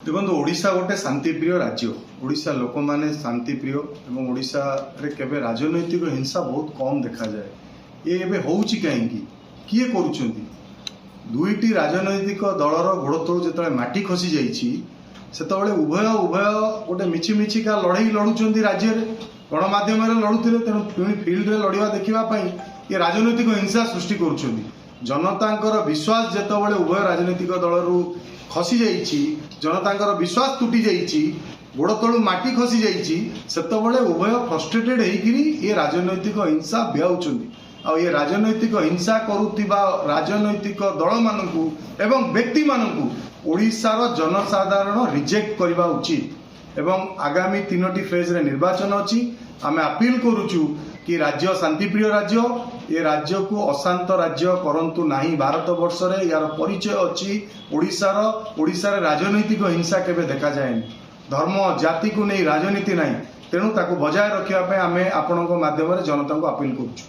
देखो ओडिशा गोटे शांतिप्रिय राज्य। ओडिशा लोक माने शांतिप्रिय एवं ओडिशा रे केबे राजनैतिक हिंसा बहुत कम देखा जाए। ये एबे होउची काहेकि किए करूछंती दुईटी राजनैतिक दलर गोड़ तळु जेतळे माटी खसी जाईची सेतବେଳେ उभय गोटे मिछि मिछिका लड़ाई लड़ुचंती राज्य रे गणमाध्यम रे लड़ुथिले तेणु पुणी फील्ड रे लड़िवा देखिबा पई ये राजनैतिक हिंसा सृष्टि करूछंती। जनतांकर विश्वास जेतବେଳେ उभय राजनैतिक दलरू खसी जाइछि जनतांकर विश्वास टूटी जाइछि गोड़ तळु माटी खसी जाइछि सेतବେଳେ उभय फ्रस्ट्रेटेड हेकिरी ये राजनैतिक हिंसा ब्याउछंती। आ ये राजनैतिक हिंसा करुथिबा राजनैतिक दल मानकू एवं व्यक्ति मानकू ओडिशार जनसाधारण रिजेक्ट करबा उचित एवं आगामी 3टी फेज रे निर्वाचन अछि। आमे अपील करूछु कि राज्य शांतिप्रिय राज्य ये राज्य को अशांत राज्य करंतु नाही। भारत वर्ष रे यार परिचय अछि ओडिशार राजनैतिक हिंसा केबे देखा जाएनी। धर्म जाति को नहीं राजनीति नाही तेणु ताकू बजाय रखिया पे आमे आपणक माध्यम रे जनता को अपील करूछु।